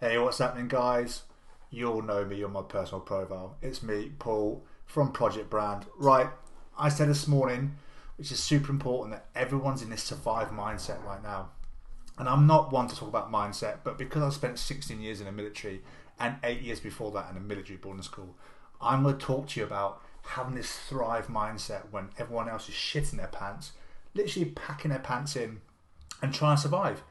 Hey, what's happening, guys? You all know me on my personal profile. It's me, Paul, from Project Brand. Right, I said this morning, which is super important, that everyone's in this survive mindset right now. And I'm not one to talk about mindset, but because I spent 16 years in the military and 8 years before that in a military boarding school, I'm going to talk to you about having this thrive mindset when everyone else is shitting their pants, literally packing their pants in and trying to survive.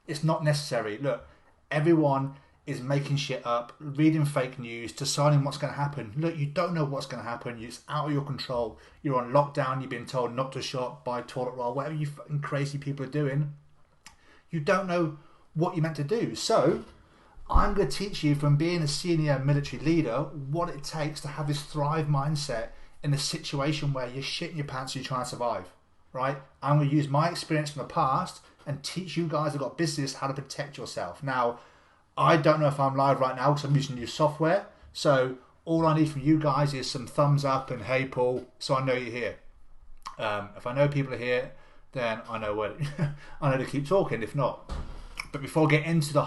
It's not necessary. Look, everyone is making shit up, reading fake news, deciding what's going to happen. Look, you don't know what's going to happen. It's out of your control. You're on lockdown. You've been told not to shop, buy toilet roll, whatever you fucking crazy people are doing. You don't know what you're meant to do. So I'm going to teach you, from being a senior military leader, what it takes to have this thrive mindset in a situation where you're shitting your pants and you're trying to survive. Right? I'm going to use my experience from the past and teach you guys who've got business how to protect yourself. Now, I don't know if I'm live right now because I'm using new software. So all I need from you guys is some thumbs up and hey Paul, so I know you're here. If I know people are here, then I know where I know to keep talking. If not, but before I get into the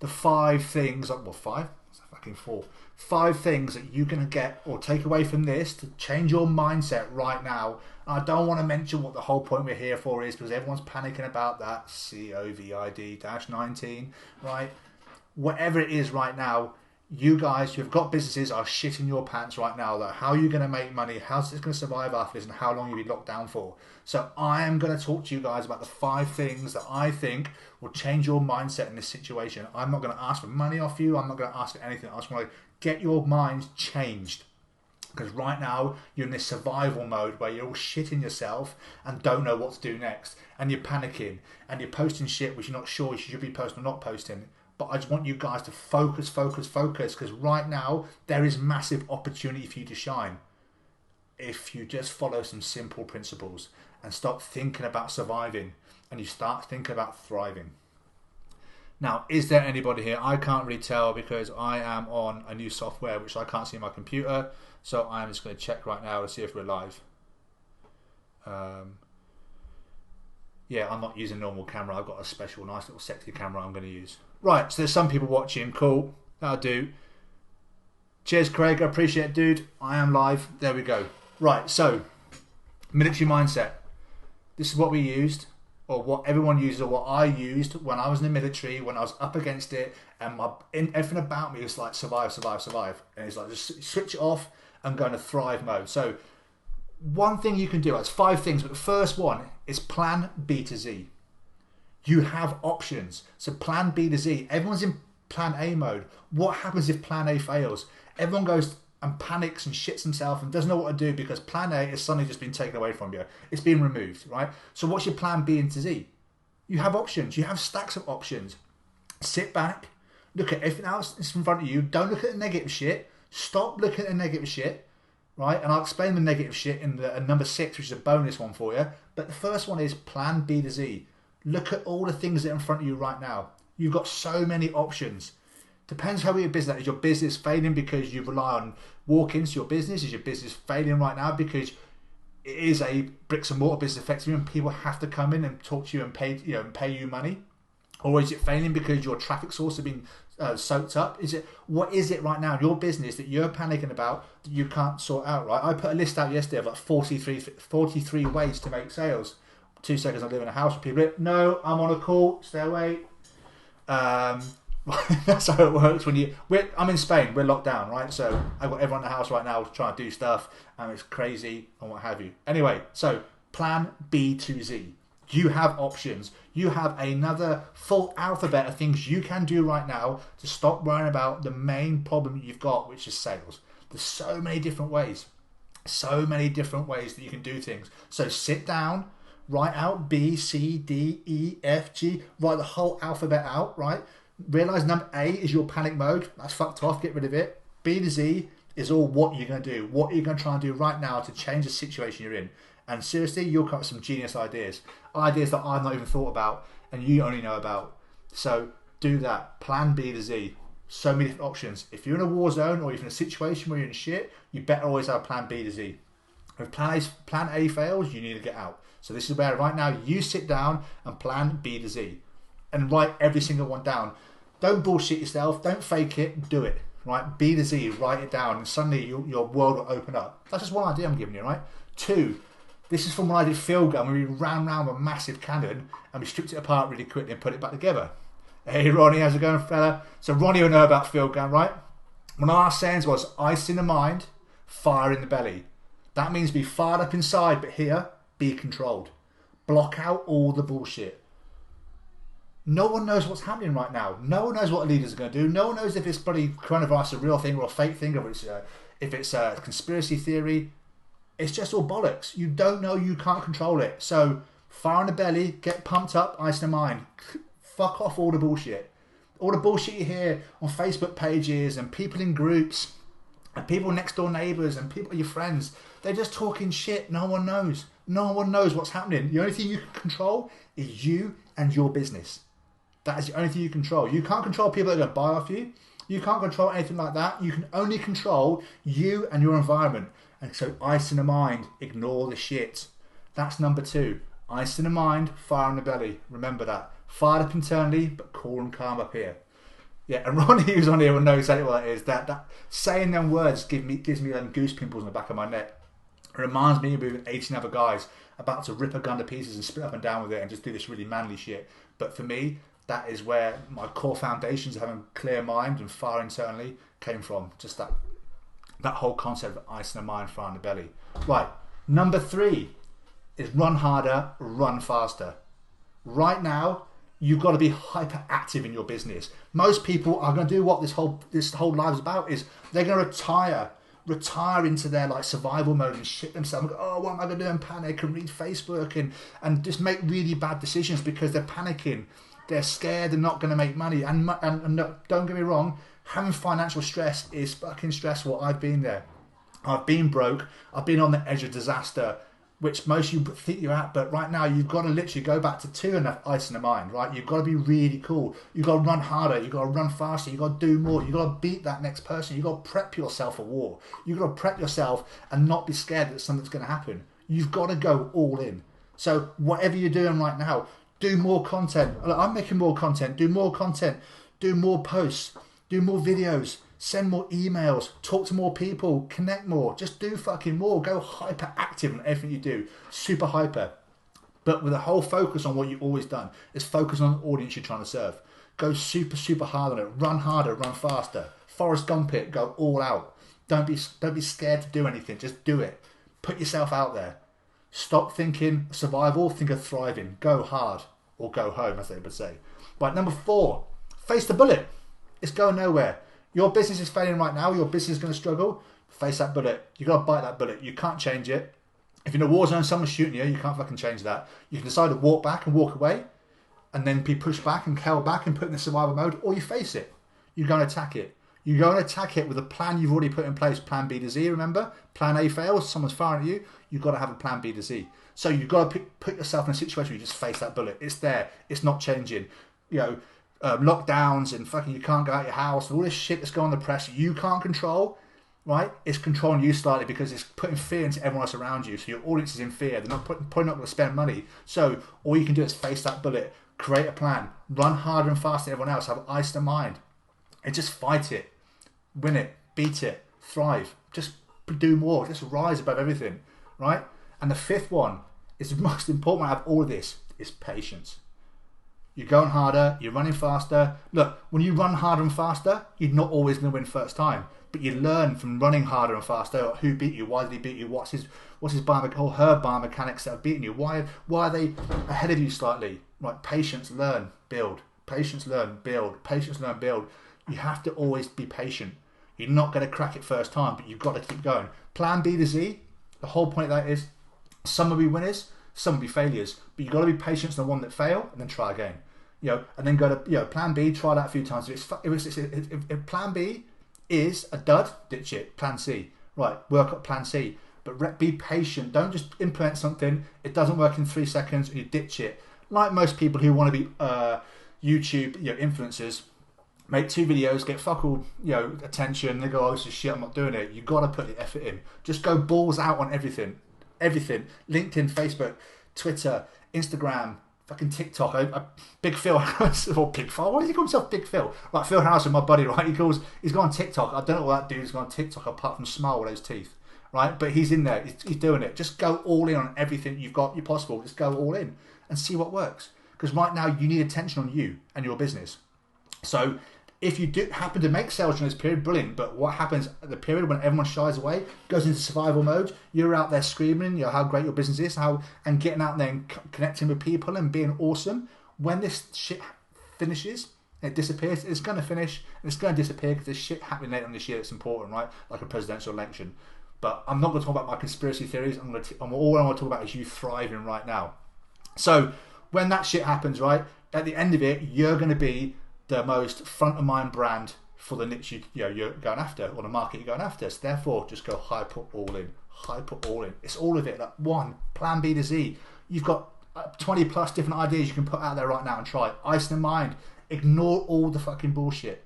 5 things, well, 5, it's fucking 4, 5 things that you can get or take away from this to change your mindset right now. I don't want to mention what the whole point we're here for is, because everyone's panicking about that COVID-19, right? Whatever it is right now, you guys who've got businesses are shitting your pants right now. That how are you going to make money? How's this going to survive after this? And how long you'll be locked down for? So I am going to talk to you guys about the 5 things that I think will change your mindset in this situation. I'm not going to ask for money off you. I'm not going to ask for anything. I just want to get your minds changed. Because right now, you're in this survival mode where you're all shitting yourself and don't know what to do next. And you're panicking. And you're posting shit which you're not sure you should be posting or not posting. But I just want you guys to focus. Because right now, there is massive opportunity for you to shine. If you just follow some simple principles and stop thinking about surviving. And you start thinking about thriving. Now, is there anybody here? I can't really tell because I am on a new software which I can't see on my computer. So I'm just going to check right now to see if we're live. Yeah, I'm not using a normal camera. I've got a special, nice little sexy camera I'm going to use. Right, so there's some people watching. Cool. That'll do. Cheers, Craig. I appreciate it, dude. I am live. There we go. Right, so military mindset. This is what we used, or what everyone uses, or what I used when I was in the military, when I was up against it, and everything about me was like survive. And it's like just switch it off and go into thrive mode. So one thing you can do, it's 5 things, but the first one is plan B to Z. You have options. So plan B to Z. Everyone's in plan A mode. What happens if plan A fails? Everyone goes and panics and shits himself and doesn't know what to do because plan A has suddenly just been taken away from you. It's been removed, right? So what's your plan B into Z? You have options. You have stacks of options. Sit back. Look at everything else that's in front of you. Don't look at the negative shit. Stop looking at the negative shit, right? And I'll explain the negative shit in the number 6, which is a bonus one for you. But the first one is plan B to Z. Look at all the things that are in front of you right now. You've got so many options. Depends how your business is. Is your business failing because you rely on walk-ins to your business? Is your business failing right now because it is a bricks and mortar business effectively and people have to come in and talk to you and pay you money? Or is it failing because your traffic source has been soaked up? What is it right now in your business that you're panicking about that you can't sort out, right? I put a list out yesterday of like 43 ways to make sales. 2 seconds, I live in a house with people. No, I'm on a call. Stay away. That's how it works when I'm in Spain. We're locked down, right? So I've got everyone in the house right now trying to do stuff, and it's crazy and what have you. Anyway, so plan B to Z. You have options. You have another full alphabet of things you can do right now to stop worrying about the main problem you've got, which is sales. There's so many different ways. So many different ways that you can do things. So sit down, write out B, C, D, E, F, G. Write the whole alphabet out, right? Realize number A is your panic mode. That's fucked off. Get rid of it. B to Z is all what you're going to do. What are you going to try and do right now to change the situation you're in? And seriously, you'll come up with some genius ideas. Ideas that I've not even thought about and you only know about. So do that. Plan B to Z. So many different options. If you're in a war zone or you're in a situation where you're in shit, you better always have plan B to Z. If plan A fails, you need to get out. So this is where right now you sit down and plan B to Z. And write every single one down. Don't bullshit yourself. Don't fake it. Do it. Right? B to Z. Write it down, and suddenly your world will open up. That's just one idea I'm giving you. Right? 2. This is from when I did field gun, when we ran around with a massive cannon and we stripped it apart really quickly and put it back together. Hey Ronnie, how's it going, fella? So Ronnie will know about field gun, right? One of our sayings was ice in the mind, fire in the belly. That means be fired up inside, but here, be controlled. Block out all the bullshit. No one knows what's happening right now. No one knows what leaders are going to do. No one knows if this bloody coronavirus is a real thing or a fake thing, or if it's a conspiracy theory. It's just all bollocks. You don't know, you can't control it. So, fire in the belly, get pumped up, ice in the mind. Fuck off all the bullshit. All the bullshit you hear on Facebook pages and people in groups and people next door neighbours and people, your friends, they're just talking shit. No one knows. No one knows what's happening. The only thing you can control is you and your business. That is the only thing you control. You can't control people that are going to buy off you. You can't control anything like that. You can only control you and your environment. And so ice in the mind, ignore the shit. That's number 2. Ice in the mind, fire in the belly. Remember that. Fired up internally, but cool and calm up here. Yeah, and Ronnie who's on here will know exactly what that is. That saying them words gives me them goose pimples on the back of my neck. It reminds me of moving 18 other guys about to rip a gun to pieces and split up and down with it and just do this really manly shit. But for me, that is where my core foundations of having a clear mind and fire internally came from. Just that whole concept of ice in the mind, fire in the belly. Right, number 3 is run harder, run faster. Right now, you've got to be hyperactive in your business. Most people are going to do what this whole life is about, is they're going to retire into their like survival mode and shit themselves and go, oh, what am I going to do, and panic and read Facebook and just make really bad decisions because they're panicking. They're scared they're not going to make money. And no, don't get me wrong, having financial stress is fucking stressful. I've been there. I've been broke. I've been on the edge of disaster, which most of you think you're at, but right now you've got to literally go back to 2 and have ice in the mind, right? You've got to be really cool. You've got to run harder. You've got to run faster. You've got to do more. You've got to beat that next person. You've got to prep yourself for war. You've got to prep yourself and not be scared that something's going to happen. You've got to go all in. So whatever you're doing right now, do more content. I'm making more content. Do more content. Do more posts. Do more videos. Send more emails, talk to more people, connect more, just do fucking more. Go hyperactive in everything you do, super hyper. But with a whole focus on what you've always done, is focus on the audience you're trying to serve. Go super, super hard on it. Run harder, run faster. Forrest Gump it, go all out. Don't be scared to do anything, just do it. Put yourself out there. Stop thinking survival, think of thriving. Go hard or go home, as they would say. Right, number 4, face the bullet. It's going nowhere. Your business is failing right now. Your business is going to struggle. Face that bullet. You've got to bite that bullet. You can't change it. If you're in a war zone, someone's shooting you, you can't fucking change that. You can decide to walk back and walk away and then be pushed back and held back and put in the survival mode, or you face it. You go and attack it. You go and attack it with a plan you've already put in place. Plan B to Z, remember? Plan A fails, someone's firing at you. You've got to have a plan B to Z. So you've got to put yourself in a situation where you just face that bullet. It's there. It's not changing. You know, lockdowns and fucking you can't go out your house and all this shit that's going on in the press you can't control, right? It's controlling you slightly because it's putting fear into everyone else around you. So your audience is in fear. They're probably not going to spend money. So all you can do is face that bullet, create a plan, run harder and faster than everyone else, have ice in mind, and just fight it, win it, beat it, thrive, just do more, just rise above everything, right? And the 5th one is the most important one out of all of this, is patience. You're going harder, you're running faster. Look, when you run harder and faster, you're not always going to win first time. But you learn from running harder and faster. Who beat you? Why did he beat you? What's his biomechanics or her biomechanics that have beaten you? Why are they ahead of you slightly? Right, patience, learn, build. Patience, learn, build. Patience, learn, build. You have to always be patient. You're not going to crack it first time, but you've got to keep going. Plan B to Z, the whole point of that is some will be winners, some will be failures. But you've got to be patient to the one that fail and then try again. You know, and then go to plan B, try that a few times. If plan B is a dud, ditch it. Plan C, right? Work up plan C, but be patient. Don't just implement something. It doesn't work in 3 seconds, and you ditch it. Like most people who want to be YouTube influencers, make 2 videos, get fuck all attention. They go, oh, this is shit. I'm not doing it. You got to put the effort in. Just go balls out on everything. LinkedIn, Facebook, Twitter, Instagram, fucking TikTok. Big Phil Harris, or Big Phil, why does he call himself Big Phil? Right, Phil Harris, my buddy, right? He's gone on TikTok. I don't know what that dude's gone on TikTok apart from smile with those teeth, right? But he's in there. He's doing it. Just go all in on everything you've got, you possible. Just go all in and see what works. Because right now you need attention on you and your business. So if you do happen to make sales during this period, brilliant. But what happens at the period when everyone shies away, goes into survival mode, you're out there screaming, how great your business is, and getting out there and connecting with people and being awesome. When this shit finishes, it disappears, it's going to finish, and it's going to disappear because there's shit happening later on this year that's important, right? Like a presidential election. But I'm not going to talk about my conspiracy theories. All I want to talk about is you thriving right now. So when that shit happens, right, at the end of it, you're going to be the most front of mind brand for the niche you're going after, or the market you're going after. So therefore, just go high, put all in. High, put all in. It's all of it. Like one, plan B to Z. You've got 20 plus different ideas you can put out there right now and try. Ice in mind. Ignore all the fucking bullshit.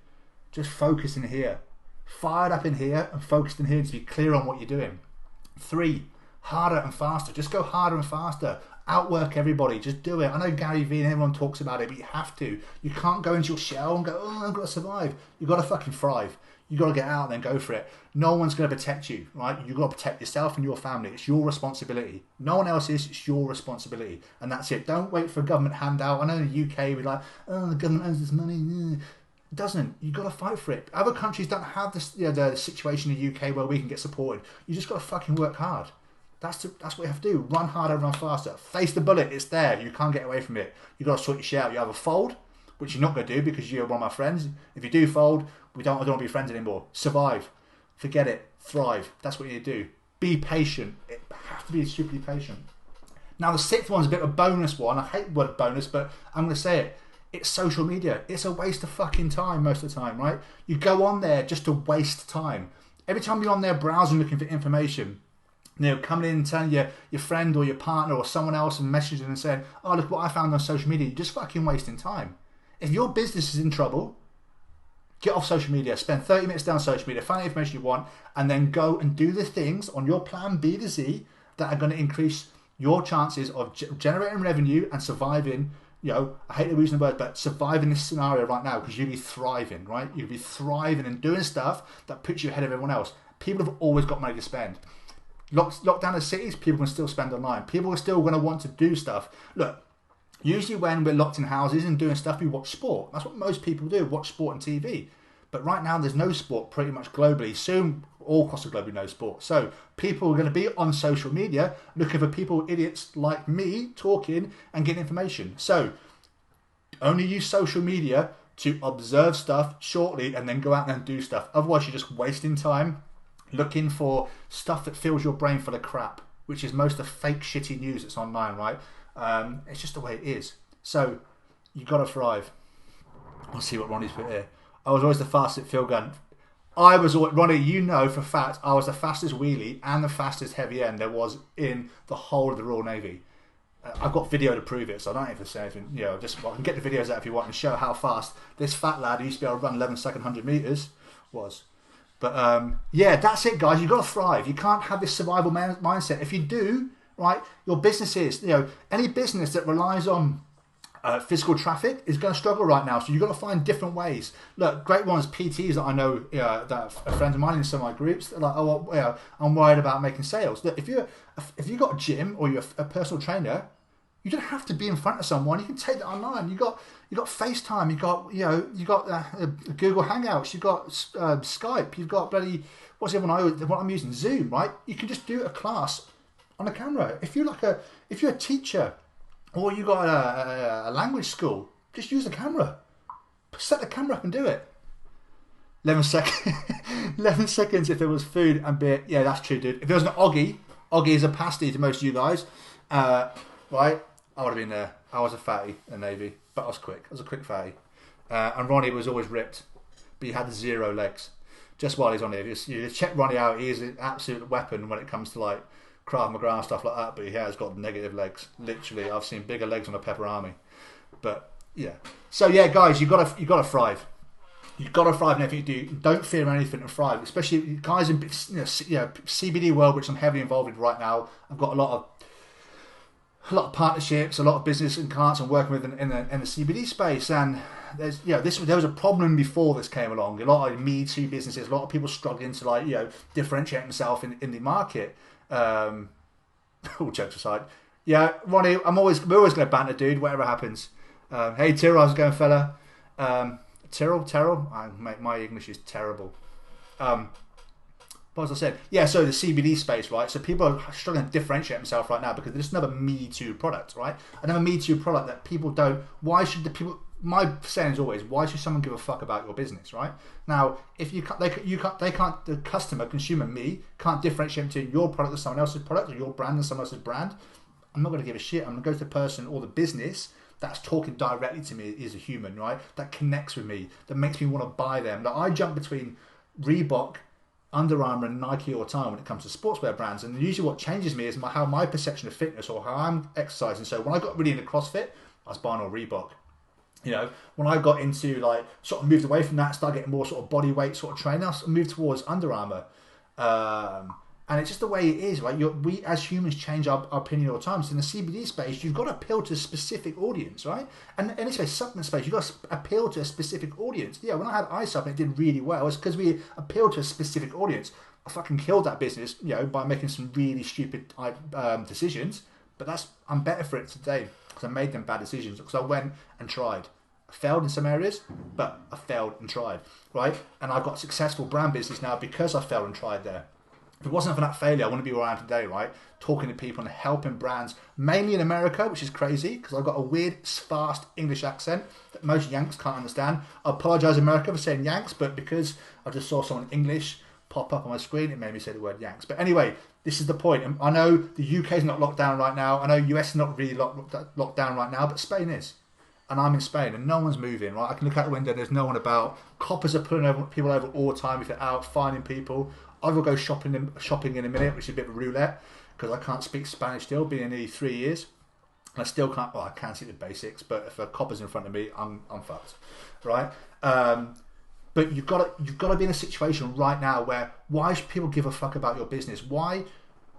Just focus in here. Fired up in here and focused in here to be clear on what you're doing. 3, harder and faster. Just go harder and faster. Outwork everybody. Just do it. I know Gary Vee and everyone talks about it, but you have to. You can't go into your shell and go, oh, I've got to survive. You've got to fucking thrive. You've got to get out and then go for it. No one's going to protect you, right? You've got to protect yourself and your family. It's your responsibility. No one else's. It's your responsibility. And that's it. Don't wait for a government handout. I know in the UK we're like, oh, the government owns this money. It doesn't. You've got to fight for it. Other countries don't have this, the situation in the UK where we can get supported. You just got to fucking work hard. That's what you have to do. Run harder, run faster. Face the bullet. It's there. You can't get away from it. You've got to sort your shit out. You either fold, which you're not going to do because you're one of my friends. If you do fold, I don't want to be friends anymore. Survive. Forget it. Thrive. That's what you need to do. Be patient. It have to be stupidly patient. Now the 6th one's a bit of a bonus one. I hate the word bonus, but I'm going to say it. It's social media. It's a waste of fucking time most of the time, right? You go on there just to waste time. Every time you're on there browsing looking for information, coming in and telling your friend or your partner or someone else and messaging and saying, oh, look what I found on social media, you're just fucking wasting time. If your business is in trouble, get off social media, spend 30 minutes down social media, find the information you want, and then go and do the things on your plan B to Z that are going to increase your chances of generating revenue and surviving. I hate the using the word, but surviving this scenario right now because you'll be thriving, right? You'll be thriving and doing stuff that puts you ahead of everyone else. People have always got money to spend. Lock down the cities, people can still spend online. People are still going to want to do stuff. Look, usually when we're locked in houses and doing stuff, we watch sport. That's what most people do, watch sport on TV. But right now, there's no sport pretty much globally. Soon, all across the globe, no sport. So people are going to be on social media looking for people, idiots like me, talking and getting information. So only use social media to observe stuff shortly and then go out and do stuff. Otherwise, you're just wasting time looking for stuff that fills your brain full of crap, which is most of the fake shitty news that's online, right? It's just the way it is. So you got to thrive. I'll see what Ronnie's put here. I was always the fastest field gun. Ronnie, you know for a fact, I was the fastest wheelie and the fastest heavy end there was in the whole of the Royal Navy. I've got video to prove it, so I don't have to say anything. I can get the videos out if you want and show how fast this fat lad who used to be able to run 11-second 100 metres was. But that's it, guys. You've got to thrive. You can't have this survival mindset. If you do, right, your businesses, any business that relies on physical traffic is going to struggle right now. So you've got to find different ways. Look, great ones, PTs that I know, that are friends of mine in some of my groups, they're like, I'm worried about making sales. Look, if you've got a gym or you're a personal trainer, you don't have to be in front of someone. You can take that online. You got FaceTime. You got Google Hangouts. You've got Skype. You've got what I'm using, Zoom. Right? You can just do a class on a camera. If you're a teacher or you got a language school, just use the camera. Set the camera up and do it. 11 seconds. 11 seconds if there was food and beer. Yeah, that's true, dude. If there was an Oggy is a pasty to most of you guys. Right? I would have been there. I was a fatty in the Navy, but I was quick. I was a quick fatty. And Ronnie was always ripped, but he had 0 legs. Just while he's on here, you check Ronnie out. He is an absolute weapon when it comes to like Krav Maga and stuff like that, but he has got negative legs. Literally, I've seen bigger legs on a Pepper Army. But yeah. So yeah, guys, you got to thrive. You've got to thrive in everything you do. Don't fear anything and thrive. Especially guys in CBD world, which I'm heavily involved in right now. I've got a lot of a lot of partnerships, a lot of business and clients I'm working with in the CBD space, and there was a problem before this came along. A lot of Me Too businesses, a lot of people struggling to differentiate themselves in the market. All jokes aside, yeah, Ronnie, we're always going to banter, dude. Whatever happens. Hey, Tyrrell, how's it going, fella? Terrell, my English is terrible. But as I said, yeah, so the CBD space, right? So people are struggling to differentiate themselves right now because there's another Me Too product, right? Another Me Too product that people don't. Why should the people? My saying is always, why should someone give a fuck about your business, right? Now, if they can't, the customer, consumer, me, can't differentiate between your product and someone else's product, or your brand and someone else's brand. I'm not going to give a shit. I'm going to go to the person or the business that's talking directly to me as a human, right? That connects with me, that makes me want to buy them. Like, I jump between Reebok, Under Armour and Nike all the time when it comes to sportswear brands, and usually what changes me is how my perception of fitness or how I'm exercising. So when I got really into CrossFit, I was buying all Reebok. When I got into sort of moved away from that, started getting more sort of body weight sort of training, I moved towards Under Armour. And it's just the way it is, right? We as humans change our opinion all the time. So in the CBD space, you've got to appeal to a specific audience, right? And in any space, supplement space, you've got to appeal to a specific audience. Yeah, when I had iSup, it did really well. It's because we appealed to a specific audience. I fucking killed that business, by making some really stupid decisions. But I'm better for it today because I made them bad decisions because I went and tried. I failed in some areas, but I failed and tried, right? And I've got a successful brand business now because I failed and tried there. If it wasn't for that failure, I wouldn't be where I am today, right? Talking to people and helping brands, mainly in America, which is crazy because I've got a weird, fast English accent that most Yanks can't understand. I apologise, America, for saying Yanks, but because I just saw someone English pop up on my screen, it made me say the word Yanks. But anyway, this is the point. I know the UK is not locked down right now. I know US is not really locked down right now, but Spain is. And I'm in Spain and no one's moving, right? I can look out the window, there's no one about. Coppers are pulling people over all the time if they're out, finding people. I will go shopping in a minute, which is a bit of a roulette, because I can't speak Spanish still, been in nearly 3 years. And I still can't, I can see the basics, but if a copper's in front of me, I'm fucked, right? But you've got to be in a situation right now where, why should people give a fuck about your business? Why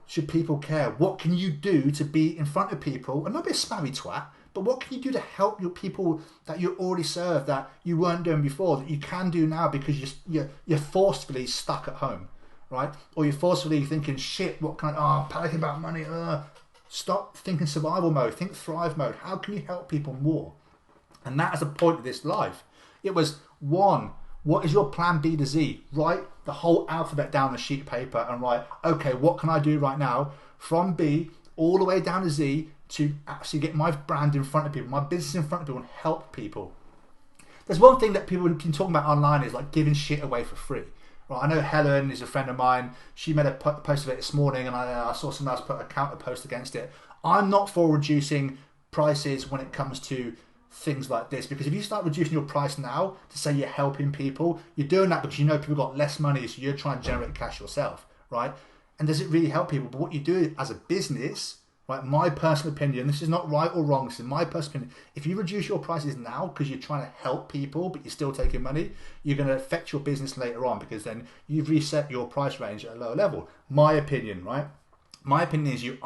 should people care? What can you do to be in front of people, and not be a spammy twat, but what can you do to help your people that you already serve that you weren't doing before, that you can do now because you're forcefully stuck at home, right? Or you're forcefully thinking, shit, what can panicking about money. Stop thinking survival mode, think thrive mode. How can you help people more? And that is the point of this live. It was one, what is your plan B to Z? Write the whole alphabet down on a sheet of paper and write, okay, what can I do right now from B all the way down to Z to actually get my brand in front of people, my business in front of people and help people. There's one thing that people have been talking about online is like giving shit away for free. Right, I know Helen is a friend of mine. She made a post of it this morning and I saw someone else put a counter post against it. I'm not for reducing prices when it comes to things like this, because if you start reducing your price now to say you're helping people, you're doing that because you know people got less money, so you're trying to generate cash yourself, right? And does it really help people? But what you do as a business, right, my personal opinion, this is not right or wrong, this is my personal opinion, if you reduce your prices now because you're trying to help people but you're still taking money, you're going to affect your business later on because then you've reset your price range at a lower level. My opinion, right? My opinion is you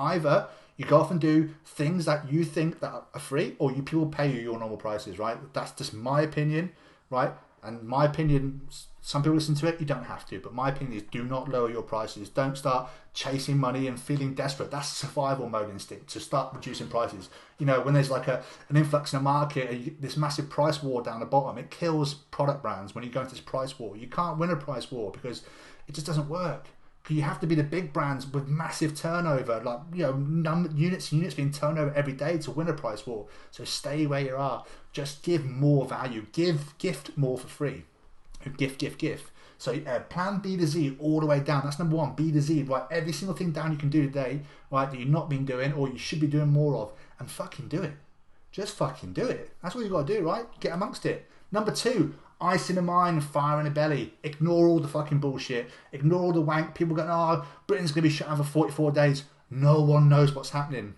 go off and do things that you think that are free, or people pay you your normal prices, right? That's just my opinion, right? And my opinion, some people listen to it, you don't have to, but my opinion is do not lower your prices. Don't start chasing money and feeling desperate. That's survival mode instinct, to start reducing prices. You know, when there's like an influx in the market, this massive price war down the bottom, it kills product brands when you go into this price war. You can't win a price war because it just doesn't work. You have to be the big brands with massive turnover, like, you know, units being turned over every day to win a price war. So stay where you are. Just give more value. Gift more for free. Gift. So plan B to Z all the way down. That's number one. B to Z. Write every single thing down you can do today, right, that you've not been doing or you should be doing more of, and fucking do it. Just fucking do it. That's what you got to do, right? Get amongst it. Number two. Ice in the mind, fire in the belly. Ignore all the fucking bullshit. Ignore all the wank. People going, Britain's going to be shut down for 44 days. No one knows what's happening.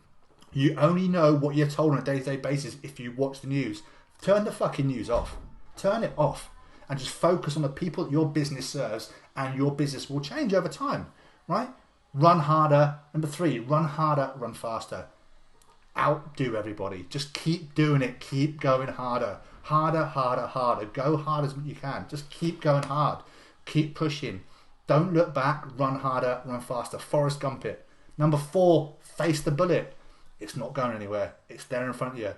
You only know what you're told on a day-to-day basis if you watch the news. Turn the fucking news off. Turn it off. And just focus on the people that your business serves, and your business will change over time, right? Run harder. Number three, run harder, run faster. outdo everybody. Just keep doing it. Keep going harder. Harder, harder, harder. Go hard as you can. Just keep going hard. Keep pushing. Don't look back. Run harder. Run faster. Forrest Gump it. Number 4, face the bullet. It's not going anywhere. It's there in front of you.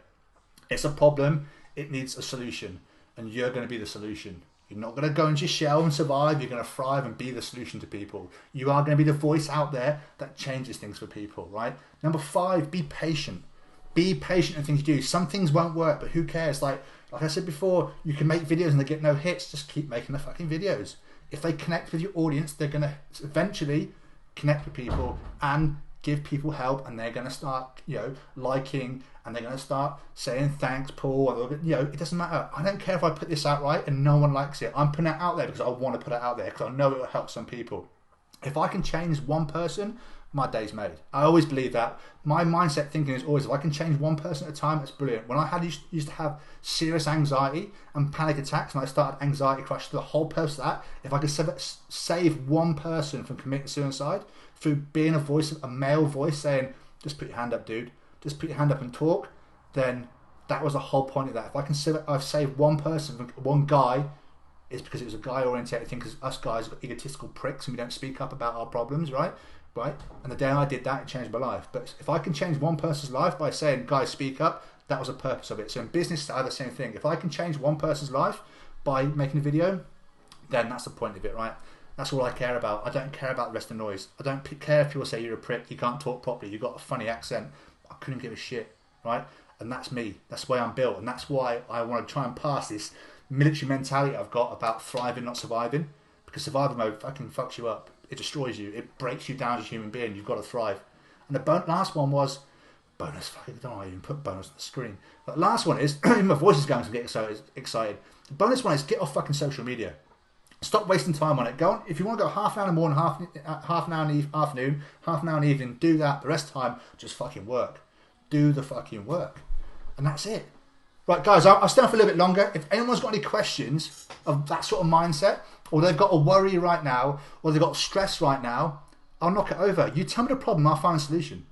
It's a problem. It needs a solution. And you're going to be the solution. You're not going to go into your shell and survive. You're going to thrive and be the solution to people. You are going to be the voice out there that changes things for people, right? Number 5, be patient. Be patient in things you do. Some things won't work, but who cares? Like I said before, you can make videos and they get no hits. Just keep making the fucking videos. If they connect with your audience, they're going to eventually connect with people and give people help, and they're going to start, liking, and they're going to start saying thanks, Paul. It doesn't matter. I don't care if I put this out right and no one likes it. I'm putting it out there because I want to put it out there because I know it will help some people. If I can change one person, my day's made. I always believe that. My mindset thinking is always, if I can change one person at a time, that's brilliant. When I used to have serious anxiety and panic attacks, and I started anxiety crash, the whole purpose of that, if I could save one person from committing suicide through being a male voice saying, just put your hand up, dude, just put your hand up and talk, then that was the whole point of that. If I can I've saved one person from one guy, it's because it was a guy orientated thing, because us guys are egotistical pricks and we don't speak up about our problems, right? And the day I did that, it changed my life. But if I can change one person's life by saying, guys, speak up, that was the purpose of it. So in business, I have the same thing. If I can change one person's life by making a video, then that's the point of it, right? That's all I care about. I don't care about the rest of the noise. I don't care if people say you're a prick, you can't talk properly, you've got a funny accent. I couldn't give a shit, right? And that's me. That's the way I'm built. And that's why I want to try and pass this military mentality I've got about thriving, not surviving. Because survival mode fucking fucks you up. It destroys you. It breaks you down as a human being. You've got to thrive. And the last one was bonus. Fucking don't know why I even put bonus on the screen. But the last one is my voice is going to get excited. The bonus one is get off fucking social media. Stop wasting time on it. Go on, if you want to go half an hour in the morning, half an hour in the afternoon, half an hour in the evening, do that. The rest of the time, just fucking work. Do the fucking work. And that's it. Right, guys, I'll stay on for a little bit longer. If anyone's got any questions of that sort of mindset, or they've got a worry right now, or they've got stress right now, I'll knock it over. You tell me the problem, I'll find a solution.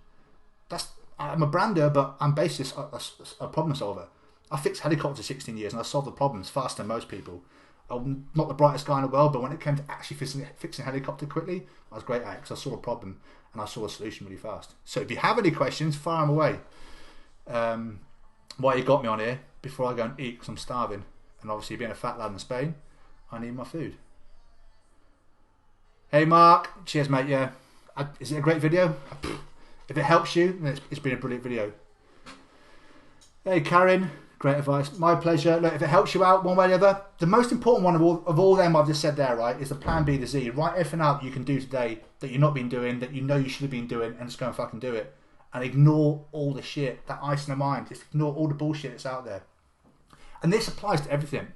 I'm a brander, but I'm basically a problem solver. I fixed helicopters 16 years and I solved the problems faster than most people. I'm not the brightest guy in the world, but when it came to actually fixing a helicopter quickly, I was great at it because I saw a problem and I saw a solution really fast. So if you have any questions, fire them away. Why you got me on here before I go and eat, because I'm starving. And obviously being a fat lad in Spain, I need my food. Hey Mark, cheers mate, yeah. Is it a great video? If it helps you, then it's been a brilliant video. Hey Karen, great advice. My pleasure. Look, if it helps you out one way or the other, the most important one of all them I've just said there, right, is the plan B to Z. Write everything out you can do today that you've not been doing, that you know you should have been doing, and just go and fucking do it. And ignore all the shit, that ice in the mind. Just ignore all the bullshit that's out there. And this applies to everything.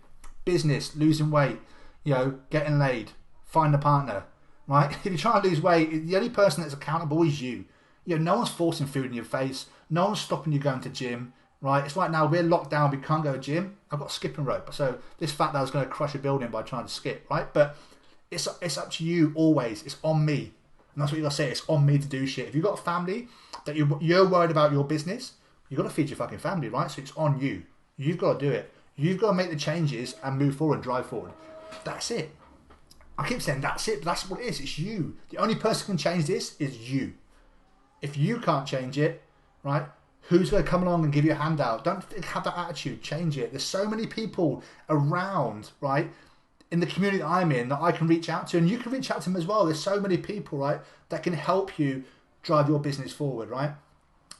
Business, losing weight, getting laid, find a partner, right? If you're trying to lose weight, the only person that's accountable is you. No one's forcing food in your face. No one's stopping you going to gym, right? It's like now we're locked down, we can't go to gym. I've got a skipping rope. So this fat guy's going to crush a building by trying to skip, right? But it's up to you always. It's on me. And that's what you got to say. It's on me to do shit. If you've got a family that you're worried about your business, you've got to feed your fucking family, right? So it's on you. You've got to do it. You've got to make the changes and move forward and drive forward. That's it. I keep saying that's it, but that's what it is. It's you. The only person who can change this is you. If you can't change it, right, who's going to come along and give you a handout? Don't have that attitude. Change it. There's so many people around, right, in the community that I'm in that I can reach out to, and you can reach out to them as well. There's so many people, right, that can help you drive your business forward, right?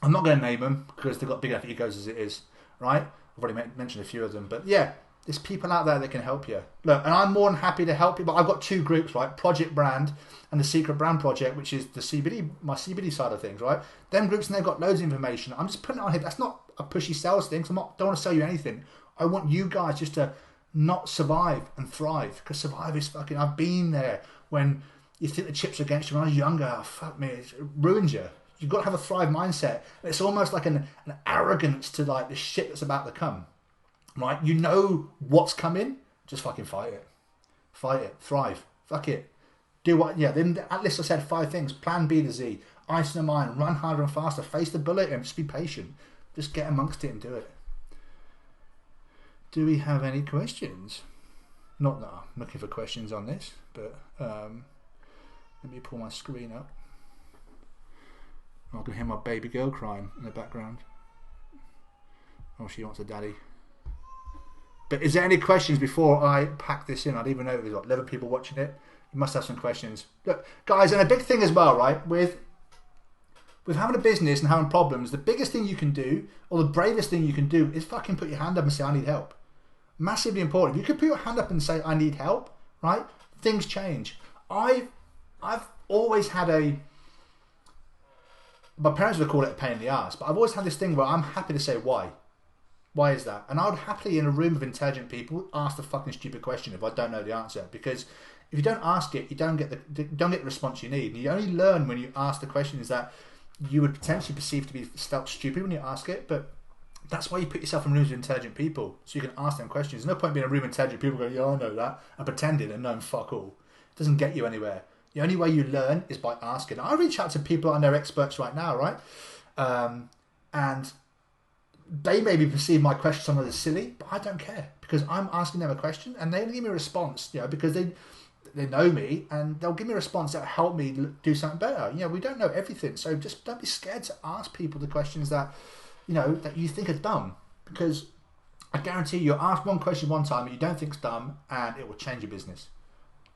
I'm not going to name them because they've got big enough egos as it is, right? I've already mentioned a few of them, but yeah, there's people out there that can help you. Look, and I'm more than happy to help you, but I've got two groups, right? Project Brand and the Secret Brand Project, which is the CBD, my CBD side of things, right? Them groups, and they've got loads of information. I'm just putting it on here. That's not a pushy sales thing, so don't want to sell you anything. I want you guys just to not survive and thrive, because survive is fucking, I've been there when you think the chips are against you when I was younger. Oh, fuck me, it ruins you. You've got to have a thrive mindset. It's almost like an arrogance to like the shit that's about to come, right? You know what's coming, just fucking fight it. Fight it, thrive, fuck it. Do what, yeah, then at least I said 5 things. Plan B to Z. ice in the mind, run harder and faster, face the bullet and just be patient. Just get amongst it and do it. Do we have any questions? Not that I'm looking for questions on this, but let me pull my screen up. I can hear my baby girl crying in the background. Oh, she wants a daddy. But is there any questions before I pack this in? I don't even know if there's 11 people watching it. You must have some questions. Look, guys, and a big thing as well, right? With having a business and having problems, the biggest thing you can do, or the bravest thing you can do, is fucking put your hand up and say, I need help. Massively important. If you could put your hand up and say, I need help, right? Things change. I've always had my parents would call it a pain in the ass, but I've always had this thing where I'm happy to say why. Why is that? And I would happily, in a room of intelligent people, ask the fucking stupid question if I don't know the answer. Because if you don't ask it, you don't get the response you need. And you only learn when you ask the questions that you would potentially perceive to be stupid when you ask it. But that's why you put yourself in rooms with intelligent people, so you can ask them questions. There's no point being in a room with intelligent people going, yeah, I know that, and pretending and knowing fuck all. It doesn't get you anywhere. The only way you learn is by asking. I reach out to people and they're experts right now, right? And they maybe perceive my question somewhat as silly, but I don't care, because I'm asking them a question and they give me a response, because they know me, and they'll give me a response that'll help me do something better. We don't know everything, so just don't be scared to ask people the questions that that you think are dumb, because I guarantee you ask one question one time and you don't think it's dumb, and it will change your business.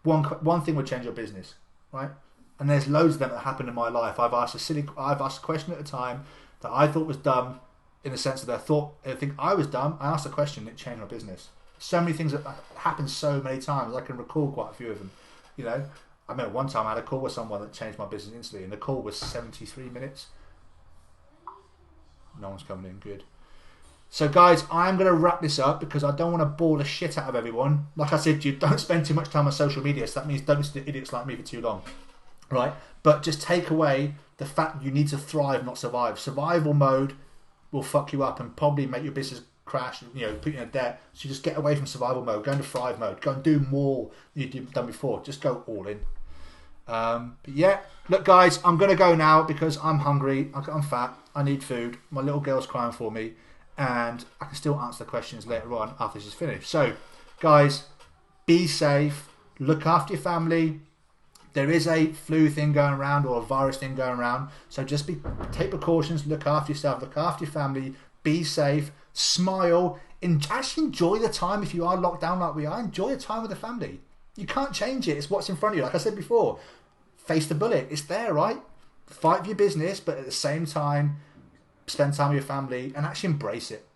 One thing will change your business, right? And there's loads of them that happen in my life. I've asked a question at a time that I thought was dumb, in the sense that I think I was dumb. I asked a question and it changed my business. So many things that happen so many times. I can recall quite a few of them. I remember one time I had a call with someone that changed my business instantly, and the call was 73 minutes. No one's coming in. Good. So guys, I'm going to wrap this up because I don't want to bore the shit out of everyone. Like I said, you don't spend too much time on social media, so that means don't listen to idiots like me for too long, right? But just take away the fact you need to thrive, not survive. Survival mode will fuck you up and probably make your business crash, put you in a debt. So just get away from survival mode, go into thrive mode, go and do more than you've done before. Just go all in. But yeah, look guys, I'm going to go now because I'm hungry, I'm fat, I need food, my little girl's crying for me, and I can still answer the questions later on after this is finished. So guys, be safe, look after your family. There is a flu thing going around, or a virus thing going around, so just take precautions, look after yourself, look after your family, be safe, smile, and actually enjoy the time. If you are locked down like we are, enjoy the time with the family. You can't change it, it's what's in front of you. Like I said before, face the bullet, it's there, right? Fight for your business, but at the same time, spend time with your family and actually embrace it.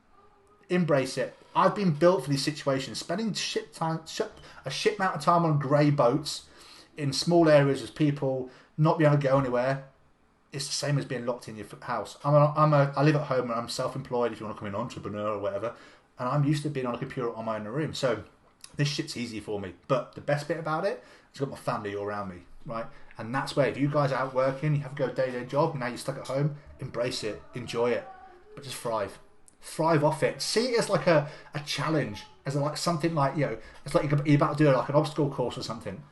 Embrace it. I've been built for these situations, spending a shit amount of time on grey boats in small areas with people, not being able to go anywhere. It's the same as being locked in your house. I live at home and I'm self-employed, if you want to call me an entrepreneur or whatever, and I'm used to being on a computer on my own room. So this shit's easy for me. But the best bit about it is I've got my family all around me, right? And that's where, if you guys are out working, you have to go day-to-day job, and now you're stuck at home, embrace it, enjoy it, but just thrive. Thrive off it. See it as like a challenge, as like something like, it's like you're about to do like an obstacle course or something.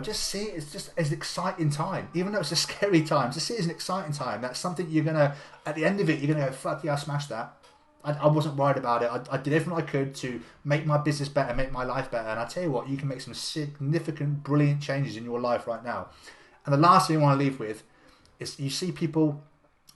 Just see it as just as an exciting time. Even though it's a scary time, just see it as an exciting time. That's something you're going to, at the end of it, you're going to go, fuck yeah, I smashed that. I wasn't worried about it. I did everything I could to make my business better, make my life better. And I tell you what, you can make some significant, brilliant changes in your life right now. And the last thing I want to leave with is, you see people,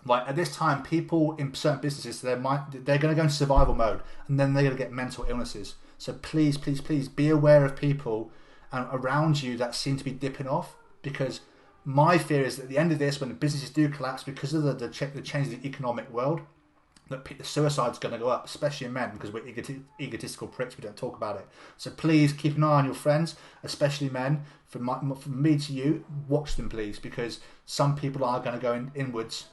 like at this time, people in certain businesses, they're going to go into survival mode, and then they're going to get mental illnesses. So please, please, please be aware of people around you that seem to be dipping off, because my fear is that at the end of this, when the businesses do collapse because of the change of the economic world, that the suicide's going to go up, especially in men, because we're egotistical pricks, we don't talk about it. So please keep an eye on your friends, especially men. From me to you, watch them please, because some people are going to go inwards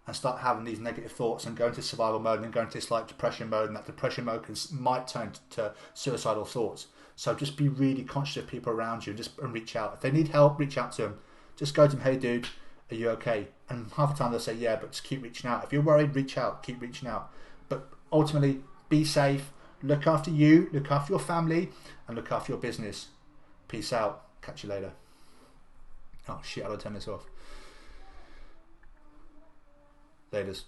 and start having these negative thoughts and go into survival mode and go into this like depression mode, and that depression mode might turn to suicidal thoughts. So just be really conscious of people around you, and reach out. If they need help, reach out to them. Just go to them, hey dude, are you okay? And half the time they'll say yeah, but just keep reaching out. If you're worried, reach out, keep reaching out. But ultimately, be safe, look after you, look after your family, and look after your business. Peace out. Catch you later. Oh shit, I gotta turn this off. Laters.